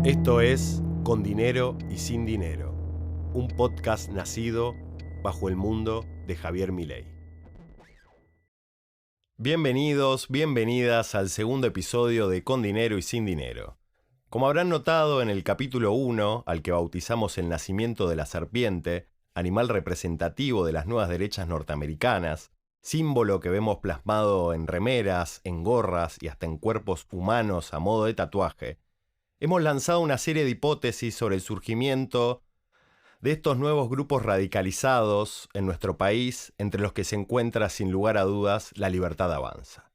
Esto es Con Dinero y Sin Dinero, un podcast nacido bajo el mundo de Javier Milei. Bienvenidos, bienvenidas al segundo episodio de Con Dinero y Sin Dinero. Como habrán notado en el capítulo 1, al que bautizamos el nacimiento de la serpiente, animal representativo de las nuevas derechas norteamericanas, símbolo que vemos plasmado en remeras, en gorras y hasta en cuerpos humanos a modo de tatuaje, hemos lanzado una serie de hipótesis sobre el surgimiento de estos nuevos grupos radicalizados en nuestro país, entre los que se encuentra sin lugar a dudas la Libertad Avanza.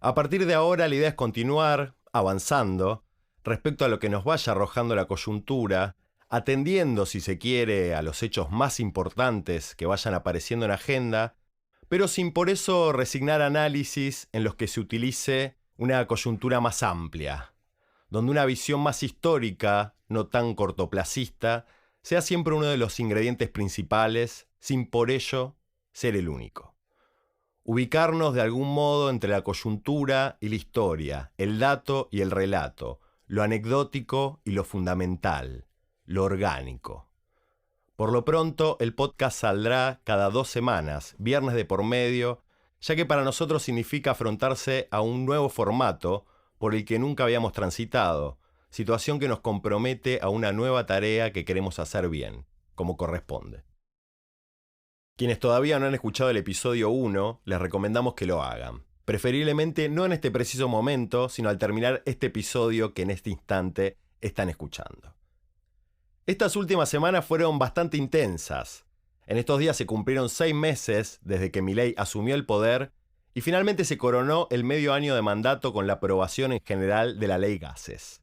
A partir de ahora la idea es continuar avanzando respecto a lo que nos vaya arrojando la coyuntura, atendiendo, si se quiere, a los hechos más importantes que vayan apareciendo en agenda, pero sin por eso resignar análisis en los que se utilice una coyuntura más amplia, donde una visión más histórica, no tan cortoplacista, sea siempre uno de los ingredientes principales, sin por ello ser el único. Ubicarnos de algún modo entre la coyuntura y la historia, el dato y el relato, lo anecdótico y lo fundamental, lo orgánico. Por lo pronto, el podcast saldrá cada 2 semanas, viernes de por medio, ya que para nosotros significa afrontarse a un nuevo formato por el que nunca habíamos transitado, situación que nos compromete a una nueva tarea que queremos hacer bien, como corresponde. Quienes todavía no han escuchado el episodio 1, les recomendamos que lo hagan. Preferiblemente no en este preciso momento, sino al terminar este episodio que en este instante están escuchando. Estas últimas semanas fueron bastante intensas. En estos días se cumplieron 6 meses desde que Milei asumió el poder y finalmente se coronó el medio año de mandato con la aprobación en general de la ley Gases.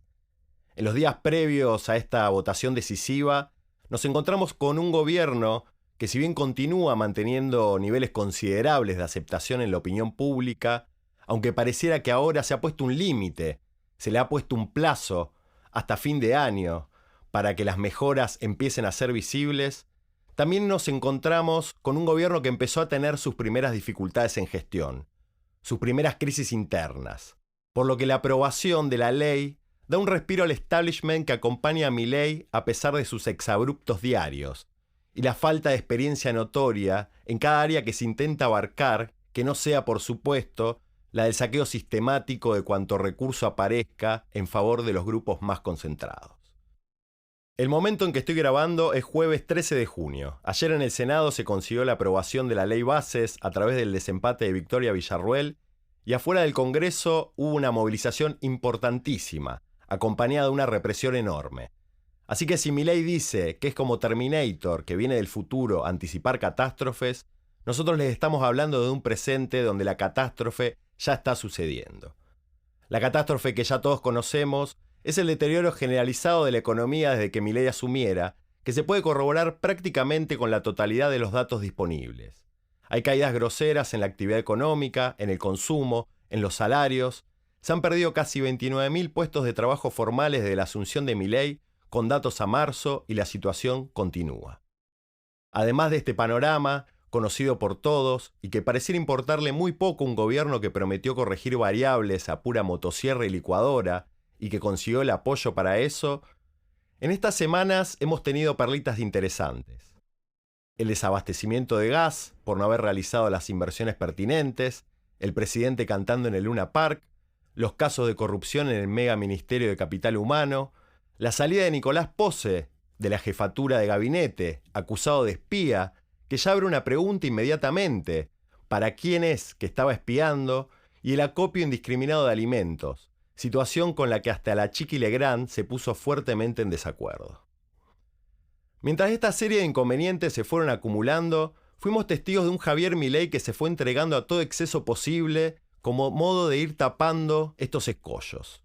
En los días previos a esta votación decisiva, nos encontramos con un gobierno que, si bien continúa manteniendo niveles considerables de aceptación en la opinión pública, aunque pareciera que ahora se ha puesto un límite, se le ha puesto un plazo hasta fin de año para que las mejoras empiecen a ser visibles, también nos encontramos con un gobierno que empezó a tener sus primeras dificultades en gestión, sus primeras crisis internas, por lo que la aprobación de la ley da un respiro al establishment que acompaña a Milei a pesar de sus exabruptos diarios y la falta de experiencia notoria en cada área que se intenta abarcar, que no sea, por supuesto, la del saqueo sistemático de cuanto recurso aparezca en favor de los grupos más concentrados. El momento en que estoy grabando es jueves 13 de junio. Ayer en el Senado se consiguió la aprobación de la ley Bases a través del desempate de Victoria Villarruel y afuera del Congreso hubo una movilización importantísima, acompañada de una represión enorme. Así que si Milei dice que es como Terminator, que viene del futuro a anticipar catástrofes, nosotros les estamos hablando de un presente donde la catástrofe ya está sucediendo. La catástrofe que ya todos conocemos es el deterioro generalizado de la economía desde que Milei asumiera, que se puede corroborar prácticamente con la totalidad de los datos disponibles. Hay caídas groseras en la actividad económica, en el consumo, en los salarios. Se han perdido casi 29.000 puestos de trabajo formales desde la asunción de Milei, con datos a marzo, y la situación continúa. Además de este panorama, conocido por todos, y que pareciera importarle muy poco a un gobierno que prometió corregir variables a pura motosierra y licuadora, y que consiguió el apoyo para eso, en estas semanas hemos tenido perlitas interesantes. El desabastecimiento de gas, por no haber realizado las inversiones pertinentes, el presidente cantando en el Luna Park, los casos de corrupción en el mega Ministerio de Capital Humano, la salida de Nicolás Posse de la jefatura de gabinete, acusado de espía, que ya abre una pregunta inmediatamente: ¿para quién es que estaba espiando? Y el acopio indiscriminado de alimentos, situación con la que hasta la Chiqui Legrand se puso fuertemente en desacuerdo. Mientras esta serie de inconvenientes se fueron acumulando, fuimos testigos de un Javier Milei que se fue entregando a todo exceso posible como modo de ir tapando estos escollos.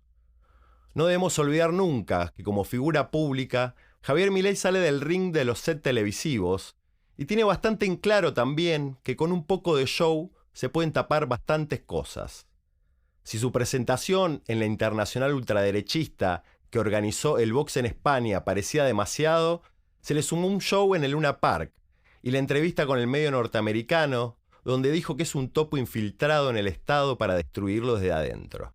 No debemos olvidar nunca que, como figura pública, Javier Milei sale del ring de los sets televisivos y tiene bastante en claro también que con un poco de show se pueden tapar bastantes cosas. Si su presentación en la internacional ultraderechista que organizó el Vox en España parecía demasiado, se le sumó un show en el Luna Park y la entrevista con el medio norteamericano, donde dijo que es un topo infiltrado en el Estado para destruirlo desde adentro.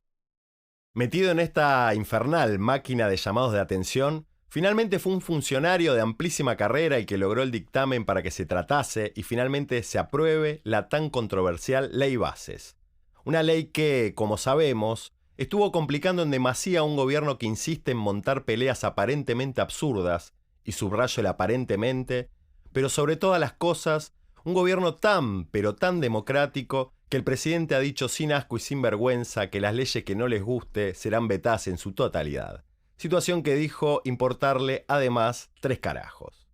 Metido en esta infernal máquina de llamados de atención, finalmente fue un funcionario de amplísima carrera el que logró el dictamen para que se tratase y finalmente se apruebe la tan controversial Ley Bases. Una ley que, como sabemos, estuvo complicando en demasía a un gobierno que insiste en montar peleas aparentemente absurdas, y subrayo el aparentemente, pero sobre todas las cosas, un gobierno tan, pero tan democrático que el presidente ha dicho sin asco y sin vergüenza que las leyes que no les guste serán vetadas en su totalidad. Situación que dijo importarle, además, 3 carajos.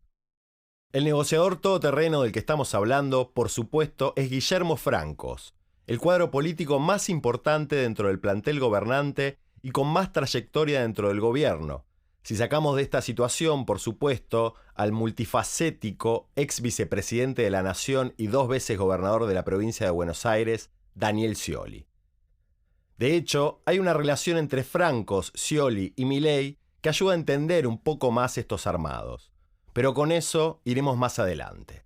El negociador todoterreno del que estamos hablando, por supuesto, es Guillermo Francos, el cuadro político más importante dentro del plantel gobernante y con más trayectoria dentro del gobierno. Si sacamos de esta situación, por supuesto, al multifacético ex vicepresidente de la Nación y 2 veces gobernador de la provincia de Buenos Aires, Daniel Scioli. De hecho, hay una relación entre Francos, Scioli y Milei que ayuda a entender un poco más estos armados. Pero con eso iremos más adelante.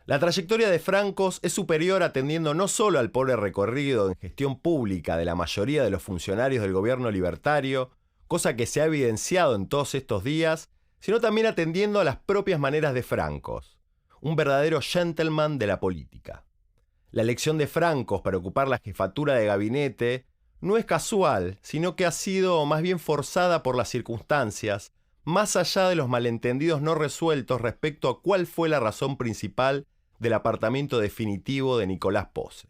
La trayectoria de Francos es superior atendiendo no solo al pobre recorrido en gestión pública de la mayoría de los funcionarios del gobierno libertario, cosa que se ha evidenciado en todos estos días, sino también atendiendo a las propias maneras de Francos, un verdadero gentleman de la política. La elección de Francos para ocupar la jefatura de gabinete no es casual, sino que ha sido más bien forzada por las circunstancias, más allá de los malentendidos no resueltos respecto a cuál fue la razón principal del apartamiento definitivo de Nicolás Posse.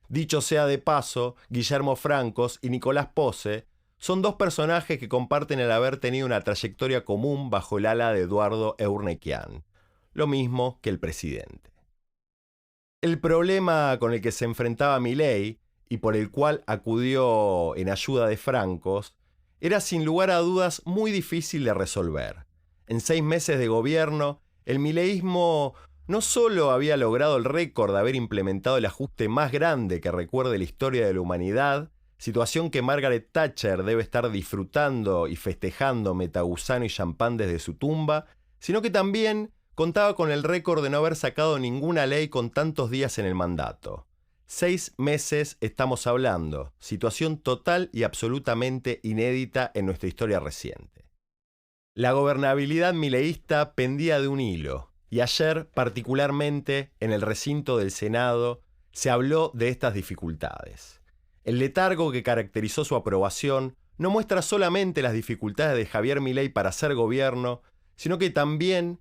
Dicho sea de paso, Guillermo Francos y Nicolás Posse son 2 personajes que comparten el haber tenido una trayectoria común bajo el ala de Eduardo Eurnequian, lo mismo que el presidente. El problema con el que se enfrentaba Milei, y por el cual acudió en ayuda de Francos, era sin lugar a dudas muy difícil de resolver. En 6 meses de gobierno, el mileísmo no solo había logrado el récord de haber implementado el ajuste más grande que recuerde la historia de la humanidad, situación que Margaret Thatcher debe estar disfrutando y festejando metagusano y champán desde su tumba, sino que también contaba con el récord de no haber sacado ninguna ley con tantos días en el mandato. 6 meses estamos hablando, situación total y absolutamente inédita en nuestra historia reciente. La gobernabilidad mileísta pendía de un hilo, y ayer, particularmente en el recinto del Senado, se habló de estas dificultades. El letargo que caracterizó su aprobación no muestra solamente las dificultades de Javier Milei para hacer gobierno, sino que también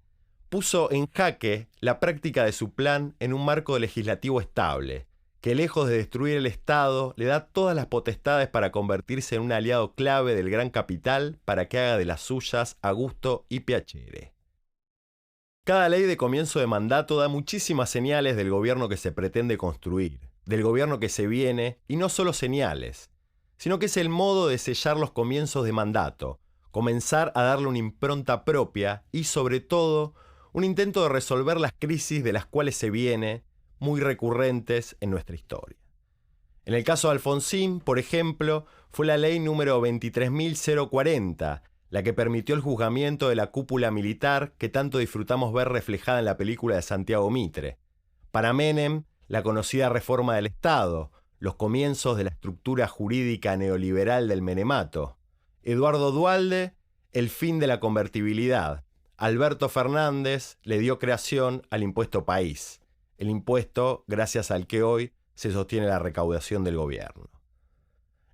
puso en jaque la práctica de su plan en un marco legislativo estable, que lejos de destruir el Estado, le da todas las potestades para convertirse en un aliado clave del gran capital para que haga de las suyas a gusto y piacere. Cada ley de comienzo de mandato da muchísimas señales del gobierno que se pretende construir, del gobierno que se viene, y no solo señales, sino que es el modo de sellar los comienzos de mandato, comenzar a darle una impronta propia y, sobre todo, un intento de resolver las crisis de las cuales se viene, muy recurrentes en nuestra historia. En el caso de Alfonsín, por ejemplo, fue la ley número 23.040, la que permitió el juzgamiento de la cúpula militar que tanto disfrutamos ver reflejada en la película de Santiago Mitre. Para Menem, la conocida reforma del Estado, los comienzos de la estructura jurídica neoliberal del menemato. Eduardo Duhalde, el fin de la convertibilidad. Alberto Fernández le dio creación al impuesto país, el impuesto gracias al que hoy se sostiene la recaudación del gobierno.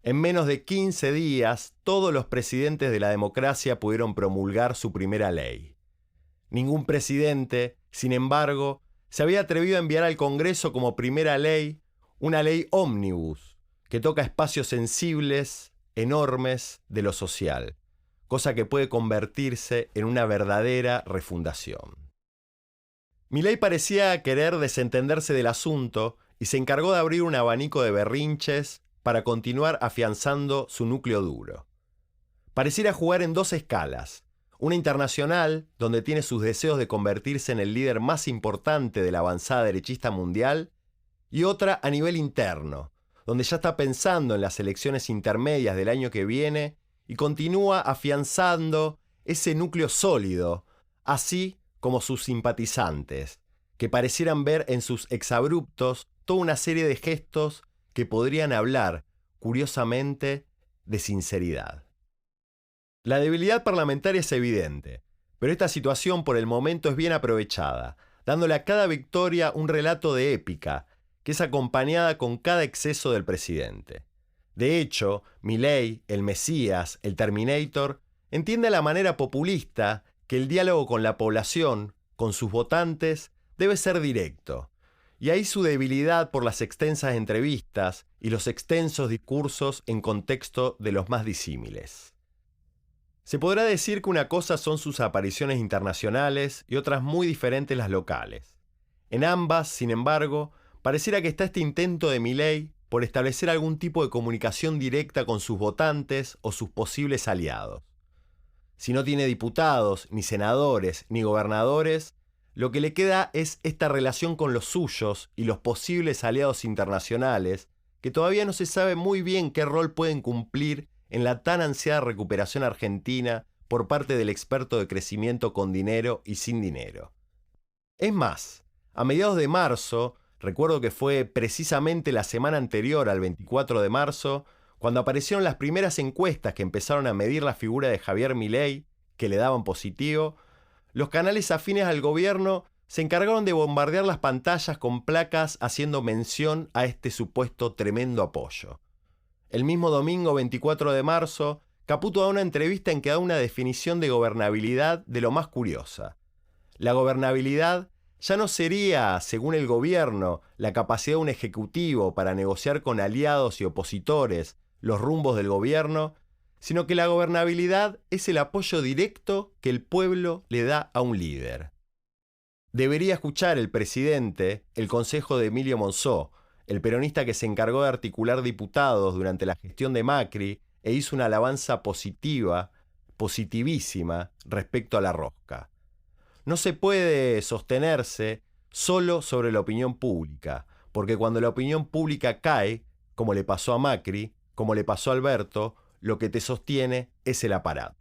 En menos de 15 días, todos los presidentes de la democracia pudieron promulgar su primera ley. Ningún presidente, sin embargo, se había atrevido a enviar al Congreso como primera ley una ley ómnibus que toca espacios sensibles, enormes de lo social, cosa que puede convertirse en una verdadera refundación. Milei parecía querer desentenderse del asunto y se encargó de abrir un abanico de berrinches para continuar afianzando su núcleo duro. Pareciera jugar en 2 escalas, una internacional, donde tiene sus deseos de convertirse en el líder más importante de la avanzada derechista mundial, y otra a nivel interno, donde ya está pensando en las elecciones intermedias del año que viene y continúa afianzando ese núcleo sólido, así como sus simpatizantes, que parecieran ver en sus exabruptos toda una serie de gestos que podrían hablar, curiosamente, de sinceridad. La debilidad parlamentaria es evidente, pero esta situación por el momento es bien aprovechada, dándole a cada victoria un relato de épica, que es acompañada con cada exceso del presidente. De hecho, Milei, el Mesías, el Terminator, entiende a la manera populista que el diálogo con la población, con sus votantes, debe ser directo. Y ahí su debilidad por las extensas entrevistas y los extensos discursos en contexto de los más disímiles. Se podrá decir que una cosa son sus apariciones internacionales y otras muy diferentes las locales. En ambas, sin embargo, pareciera que está este intento de Milei por establecer algún tipo de comunicación directa con sus votantes o sus posibles aliados. Si no tiene diputados, ni senadores, ni gobernadores, lo que le queda es esta relación con los suyos y los posibles aliados internacionales, que todavía no se sabe muy bien qué rol pueden cumplir en la tan ansiada recuperación argentina por parte del experto de crecimiento con dinero y sin dinero. Es más, a mediados de marzo, recuerdo que fue precisamente la semana anterior al 24 de marzo, cuando aparecieron las primeras encuestas que empezaron a medir la figura de Javier Milei, que le daban positivo, los canales afines al gobierno se encargaron de bombardear las pantallas con placas haciendo mención a este supuesto tremendo apoyo. El mismo domingo 24 de marzo, Caputo da una entrevista en que da una definición de gobernabilidad de lo más curiosa. La gobernabilidad ya no sería, según el gobierno, la capacidad de un ejecutivo para negociar con aliados y opositores los rumbos del gobierno, sino que la gobernabilidad es el apoyo directo que el pueblo le da a un líder. Debería escuchar el presidente el consejo de Emilio Monzó, el peronista que se encargó de articular diputados durante la gestión de Macri e hizo una alabanza positivísima respecto a la rosca. No se puede sostenerse solo sobre la opinión pública, porque cuando la opinión pública cae, como le pasó a Macri, como le pasó a Alberto, lo que te sostiene es el aparato.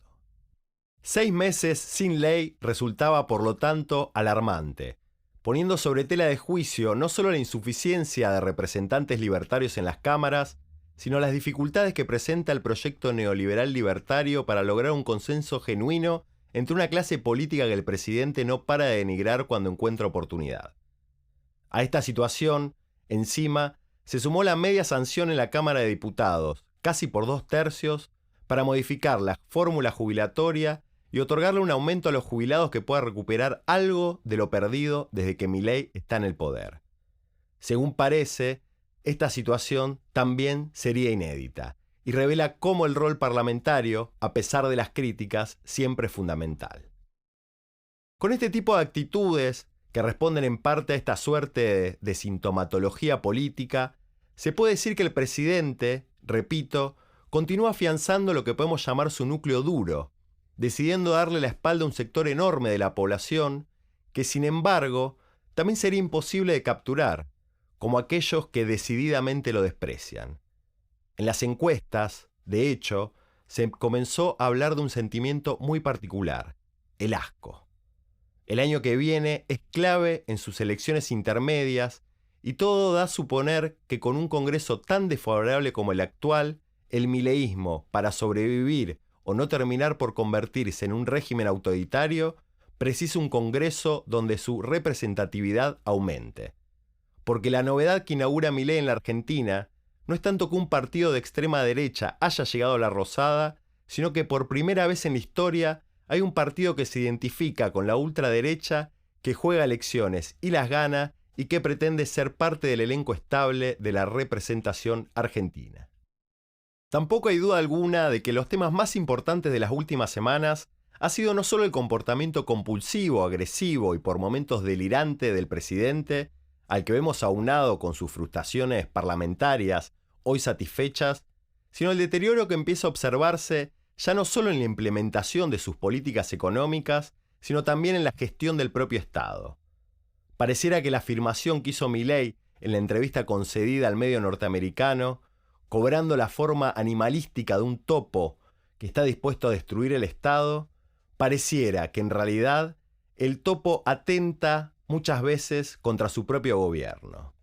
6 meses sin ley resultaba, por lo tanto, alarmante, poniendo sobre tela de juicio no solo la insuficiencia de representantes libertarios en las cámaras, sino las dificultades que presenta el proyecto neoliberal libertario para lograr un consenso genuino entre una clase política que el presidente no para de denigrar cuando encuentra oportunidad. A esta situación, encima, se sumó la media sanción en la Cámara de Diputados, casi por 2/3, para modificar la fórmula jubilatoria y otorgarle un aumento a los jubilados que pueda recuperar algo de lo perdido desde que Milei está en el poder. Según parece, esta situación también sería inédita y revela cómo el rol parlamentario, a pesar de las críticas, siempre es fundamental. Con este tipo de actitudes, que responden en parte a esta suerte de sintomatología política, se puede decir que el presidente, repito, continúa afianzando lo que podemos llamar su núcleo duro, decidiendo darle la espalda a un sector enorme de la población que, sin embargo, también sería imposible de capturar, como aquellos que decididamente lo desprecian. En las encuestas, de hecho, se comenzó a hablar de un sentimiento muy particular, el asco. El año que viene es clave en sus elecciones intermedias y todo da a suponer que con un Congreso tan desfavorable como el actual, el mileísmo, para sobrevivir o no terminar por convertirse en un régimen autoritario, precisa un Congreso donde su representatividad aumente. Porque la novedad que inaugura Milei en la Argentina no es tanto que un partido de extrema derecha haya llegado a la Rosada, sino que por primera vez en la historia hay un partido que se identifica con la ultraderecha, que juega elecciones y las gana y que pretende ser parte del elenco estable de la representación argentina. Tampoco hay duda alguna de que los temas más importantes de las últimas semanas ha sido no solo el comportamiento compulsivo, agresivo y por momentos delirante del presidente, al que vemos aunado con sus frustraciones parlamentarias hoy satisfechas, sino el deterioro que empieza a observarse ya no solo en la implementación de sus políticas económicas, sino también en la gestión del propio Estado. Pareciera que la afirmación que hizo Milei en la entrevista concedida al medio norteamericano, cobrando la forma animalística de un topo que está dispuesto a destruir el Estado, pareciera que en realidad el topo atenta muchas veces contra su propio gobierno.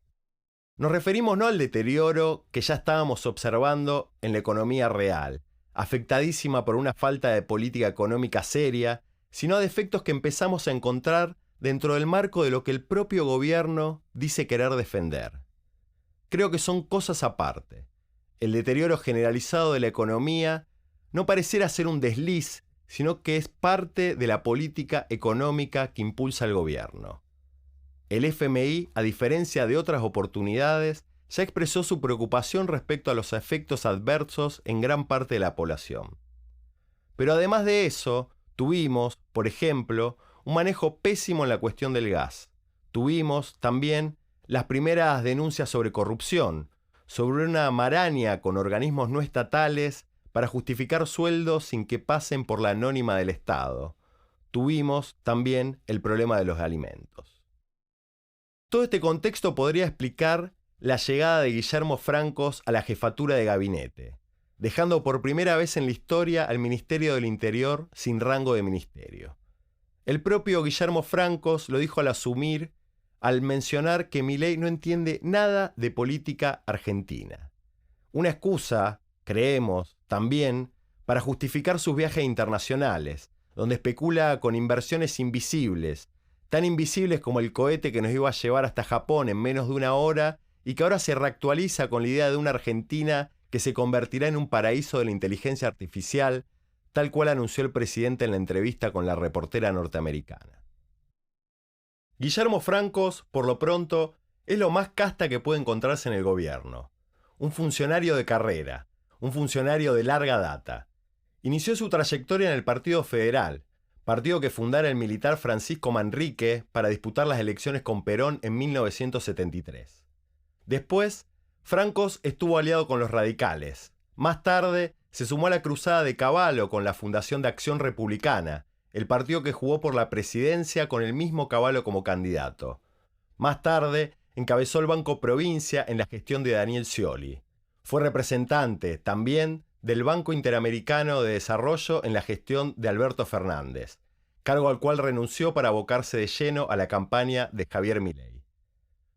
Nos referimos no al deterioro que ya estábamos observando en la economía real, afectadísima por una falta de política económica seria, sino a defectos que empezamos a encontrar dentro del marco de lo que el propio gobierno dice querer defender. Creo que son cosas aparte. El deterioro generalizado de la economía no pareciera ser un desliz, sino que es parte de la política económica que impulsa el gobierno. El FMI, a diferencia de otras oportunidades, ya expresó su preocupación respecto a los efectos adversos en gran parte de la población. Pero además de eso, tuvimos, por ejemplo, un manejo pésimo en la cuestión del gas. Tuvimos también las primeras denuncias sobre corrupción, sobre una maraña con organismos no estatales para justificar sueldos sin que pasen por la anónima del Estado. Tuvimos también el problema de los alimentos. Todo este contexto podría explicar la llegada de Guillermo Francos a la jefatura de gabinete, dejando por primera vez en la historia al Ministerio del Interior sin rango de ministerio. El propio Guillermo Francos lo dijo al asumir, al mencionar que Milei no entiende nada de política argentina. Una excusa, creemos, también, para justificar sus viajes internacionales, donde especula con inversiones invisibles, tan invisibles como el cohete que nos iba a llevar hasta Japón en menos de una hora y que ahora se reactualiza con la idea de una Argentina que se convertirá en un paraíso de la inteligencia artificial, tal cual anunció el presidente en la entrevista con la reportera norteamericana. Guillermo Francos, por lo pronto, es lo más casta que puede encontrarse en el gobierno. Un funcionario de carrera, un funcionario de larga data. Inició su trayectoria en el Partido Federal, partido que fundara el militar Francisco Manrique para disputar las elecciones con Perón en 1973. Después, Francos estuvo aliado con los radicales. Más tarde, se sumó a la cruzada de Cavallo con la Fundación de Acción Republicana, el partido que jugó por la presidencia con el mismo Cavallo como candidato. Más tarde, encabezó el Banco Provincia en la gestión de Daniel Scioli. Fue representante, también, del Banco Interamericano de Desarrollo en la gestión de Alberto Fernández, cargo al cual renunció para abocarse de lleno a la campaña de Javier Milei.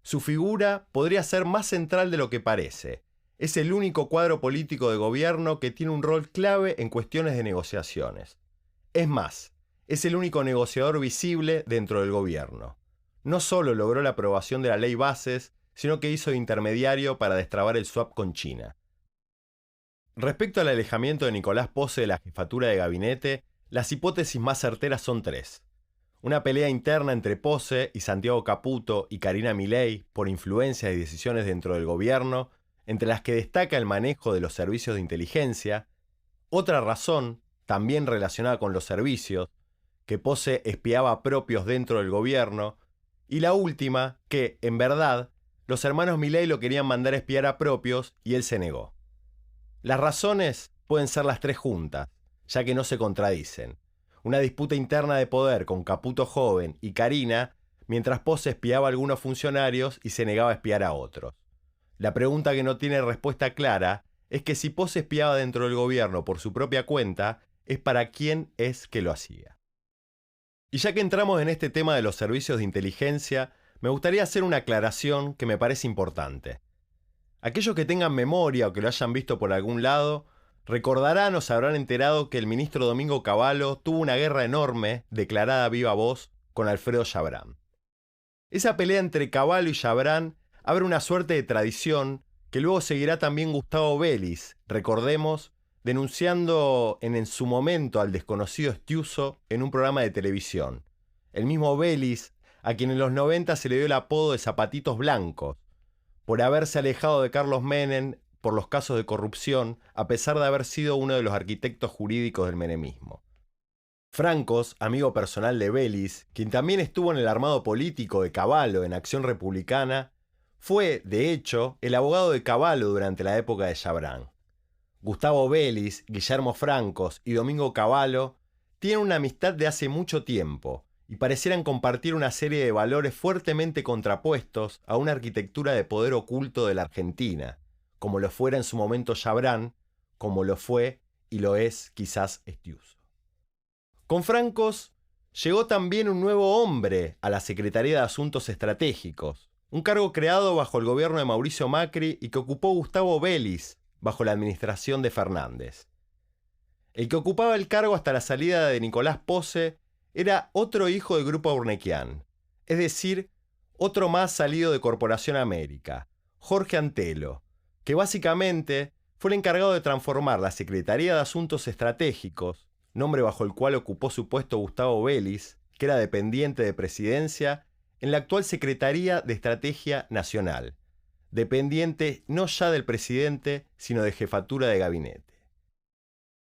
Su figura podría ser más central de lo que parece. Es el único cuadro político de gobierno que tiene un rol clave en cuestiones de negociaciones. Es más, es el único negociador visible dentro del gobierno. No solo logró la aprobación de la ley Bases, sino que hizo de intermediario para destrabar el swap con China. Respecto al alejamiento de Nicolás Pose de la jefatura de gabinete, las hipótesis más certeras son tres. Una pelea interna entre Pose y Santiago Caputo y Karina Milei por influencias y decisiones dentro del gobierno, entre las que destaca el manejo de los servicios de inteligencia. Otra razón, también relacionada con los servicios, que Pose espiaba a propios dentro del gobierno. Y la última, que, en verdad, los hermanos Milei lo querían mandar a espiar a propios y él se negó. Las razones pueden ser las tres juntas, ya que no se contradicen. Una disputa interna de poder con Caputo joven y Karina, mientras Pose espiaba a algunos funcionarios y se negaba a espiar a otros. La pregunta que no tiene respuesta clara es que si Pose espiaba dentro del gobierno por su propia cuenta, es para quién es que lo hacía. Y ya que entramos en este tema de los servicios de inteligencia, me gustaría hacer una aclaración que me parece importante. Aquellos que tengan memoria o que lo hayan visto por algún lado, recordarán o se habrán enterado que el ministro Domingo Cavallo tuvo una guerra enorme, declarada a viva voz, con Alfredo Chabrán. Esa pelea entre Cavallo y Chabrán abre una suerte de tradición que luego seguirá también Gustavo Vélez, recordemos, denunciando en su momento al desconocido Estiuso en un programa de televisión. El mismo Vélez, a quien en los 90 se le dio el apodo de Zapatitos Blancos, por haberse alejado de Carlos Menem por los casos de corrupción, a pesar de haber sido uno de los arquitectos jurídicos del menemismo. Francos, amigo personal de Vélez, quien también estuvo en el armado político de Cavallo en Acción Republicana, fue, de hecho, el abogado de Cavallo durante la época de Chabrán. Gustavo Vélez, Guillermo Francos y Domingo Cavallo tienen una amistad de hace mucho tiempo y parecieran compartir una serie de valores fuertemente contrapuestos a una arquitectura de poder oculto de la Argentina, como lo fuera en su momento Chabrán, como lo fue y lo es quizás Estiuso. Con Francos llegó también un nuevo hombre a la Secretaría de Asuntos Estratégicos, un cargo creado bajo el gobierno de Mauricio Macri y que ocupó Gustavo Vélez bajo la administración de Fernández. El que ocupaba el cargo hasta la salida de Nicolás Pose era otro hijo del Grupo Urnequian, es decir, otro más salido de Corporación América, Jorge Antelo, que básicamente fue el encargado de transformar la Secretaría de Asuntos Estratégicos, nombre bajo el cual ocupó su puesto Gustavo Vélez, que era dependiente de Presidencia, en la actual Secretaría de Estrategia Nacional, dependiente no ya del presidente, sino de Jefatura de Gabinete.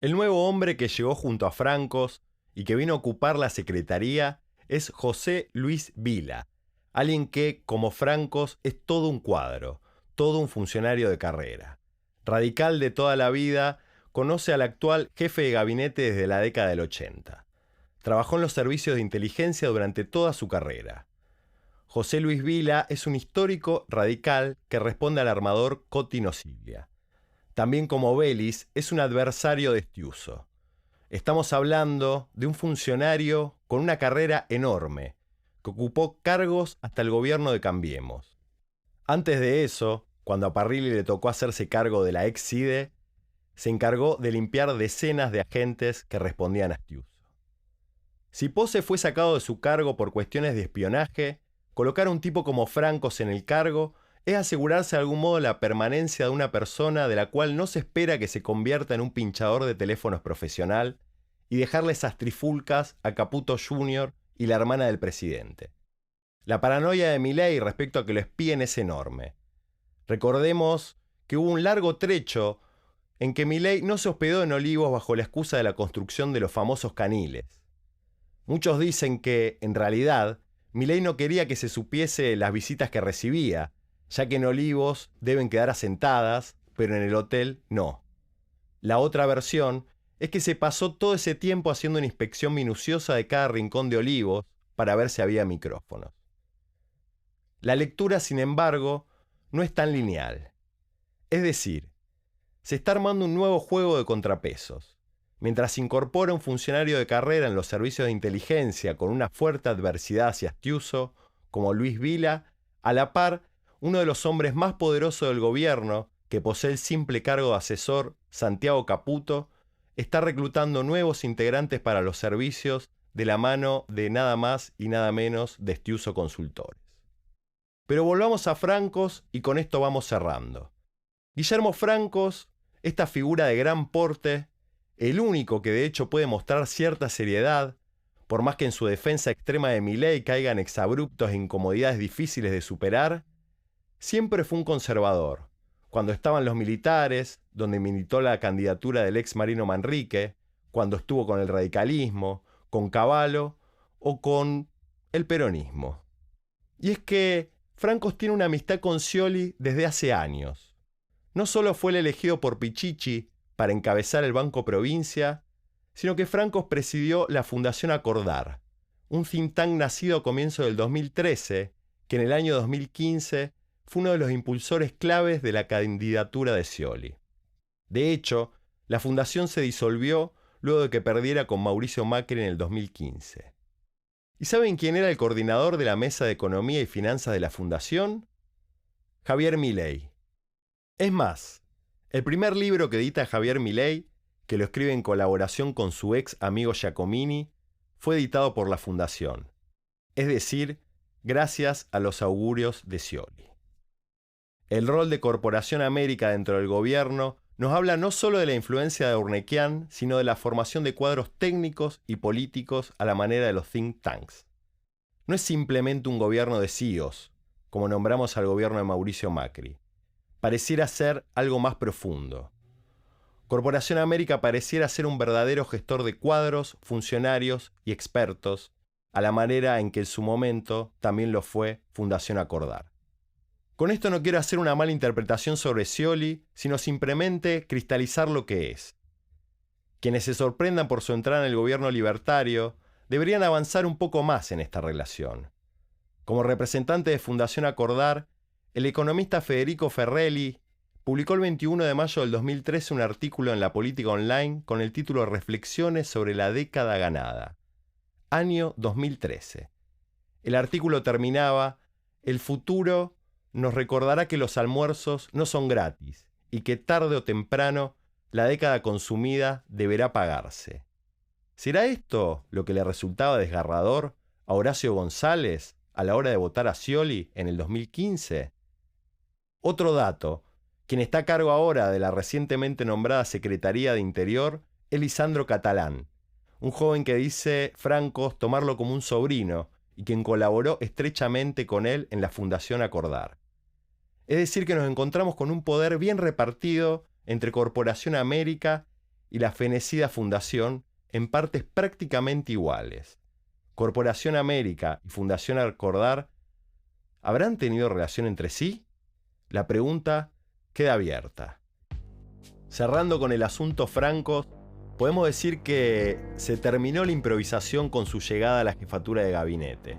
El nuevo hombre que llegó junto a Francos y que vino a ocupar la secretaría es José Luis Vila, alguien que, como Francos, es todo un cuadro, todo un funcionario de carrera. Radical de toda la vida, conoce al actual jefe de gabinete desde la década del 80. Trabajó en los servicios de inteligencia durante toda su carrera. José Luis Vila es un histórico radical que responde al armador Cotino Siglia. También como Vélez es un adversario de Estiuso. Estamos hablando de un funcionario con una carrera enorme, que ocupó cargos hasta el gobierno de Cambiemos. Antes de eso, cuando a Parrilli le tocó hacerse cargo de la ex-CIDE, se encargó de limpiar decenas de agentes que respondían a Estiuso. Si Pose fue sacado de su cargo por cuestiones de espionaje, colocar a un tipo como Francos en el cargo es asegurarse de algún modo la permanencia de una persona de la cual no se espera que se convierta en un pinchador de teléfonos profesional y dejarle esas trifulcas a Caputo Jr. y la hermana del presidente. La paranoia de Milei respecto a que lo espíen es enorme. Recordemos que hubo un largo trecho en que Milei no se hospedó en Olivos bajo la excusa de la construcción de los famosos caniles. Muchos dicen que, en realidad, Milei no quería que se supiese las visitas que recibía, ya que en Olivos deben quedar asentadas, pero en el hotel no. La otra versión es que se pasó todo ese tiempo haciendo una inspección minuciosa de cada rincón de Olivos para ver si había micrófonos. La lectura, sin embargo, no es tan lineal. Es decir, se está armando un nuevo juego de contrapesos. Mientras se incorpora un funcionario de carrera en los servicios de inteligencia con una fuerte adversidad hacia Estiuso, como Luis Vila, a la par, uno de los hombres más poderosos del gobierno, que posee el simple cargo de asesor, Santiago Caputo, está reclutando nuevos integrantes para los servicios de la mano de nada más y nada menos de Estiuso Consultores. Pero volvamos a Francos y con esto vamos cerrando. Guillermo Francos, esta figura de gran porte, el único que de hecho puede mostrar cierta seriedad, por más que en su defensa extrema de Milei caigan exabruptos e incomodidades difíciles de superar, siempre fue un conservador. Cuando estaban los militares, donde militó la candidatura del ex Marino Manrique, cuando estuvo con el radicalismo, con Cavallo o con el peronismo. Y es que Francos tiene una amistad con Scioli desde hace años. No solo fue el elegido por Pichichi para encabezar el Banco Provincia, sino que Francos presidió la Fundación Acordar, un think tank nacido a comienzos del 2013, que en el año 2015 fue uno de los impulsores claves de la candidatura de Scioli. De hecho, la fundación se disolvió luego de que perdiera con Mauricio Macri en el 2015. ¿Y saben quién era el coordinador de la Mesa de Economía y Finanzas de la fundación? Javier Milei. Es más, el primer libro que edita Javier Milei, que lo escribe en colaboración con su ex amigo Giacomini, fue editado por la fundación. Es decir, gracias a los augurios de Scioli. El rol de Corporación América dentro del gobierno nos habla no solo de la influencia de Urnequian, sino de la formación de cuadros técnicos y políticos a la manera de los think tanks. No es simplemente un gobierno de CEOs, como nombramos al gobierno de Mauricio Macri. Pareciera ser algo más profundo. Corporación América pareciera ser un verdadero gestor de cuadros, funcionarios y expertos, a la manera en que en su momento también lo fue Fundación Acordar. Con esto no quiero hacer una mala interpretación sobre Scioli, sino simplemente cristalizar lo que es. Quienes se sorprendan por su entrada en el gobierno libertario deberían avanzar un poco más en esta relación. Como representante de Fundación Acordar, el economista Federico Ferrelli publicó el 21 de mayo del 2013 un artículo en La Política Online con el título Reflexiones sobre la década ganada. Año 2013. El artículo terminaba: el futuro nos recordará que los almuerzos no son gratis y que tarde o temprano la década consumida deberá pagarse. ¿Será esto lo que le resultaba desgarrador a Horacio González a la hora de votar a Scioli en el 2015? Otro dato, quien está a cargo ahora de la recientemente nombrada Secretaría de Interior es Lisandro Catalán, un joven que dice Francos tomarlo como un sobrino y quien colaboró estrechamente con él en la Fundación Acordar. Es decir, que nos encontramos con un poder bien repartido entre Corporación América y la fenecida Fundación en partes prácticamente iguales. Corporación América y Fundación Acordar, ¿habrán tenido relación entre sí? La pregunta queda abierta. Cerrando con el asunto Francos, podemos decir que se terminó la improvisación con su llegada a la jefatura de gabinete,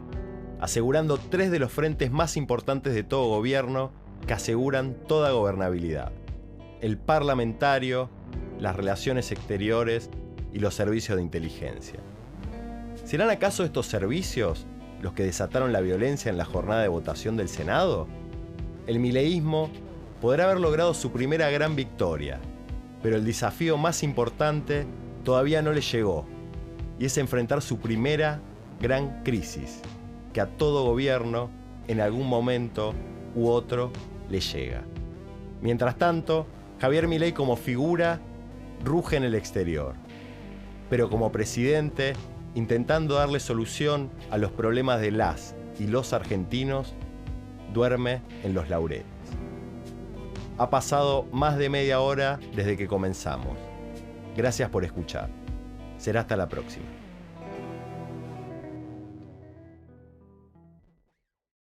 asegurando 3 de los frentes más importantes de todo gobierno que aseguran toda gobernabilidad: el parlamentario, las relaciones exteriores y los servicios de inteligencia. ¿Serán acaso estos servicios los que desataron la violencia en la jornada de votación del Senado? El mileísmo podrá haber logrado su primera gran victoria, pero el desafío más importante todavía no le llegó, y es enfrentar su primera gran crisis, que a todo gobierno, en algún momento u otro, le llega. Mientras tanto, Javier Milei como figura ruge en el exterior, pero como presidente, intentando darle solución a los problemas de las y los argentinos, duerme en los laureles. Ha pasado más de media hora desde que comenzamos. Gracias por escuchar. Será hasta la próxima.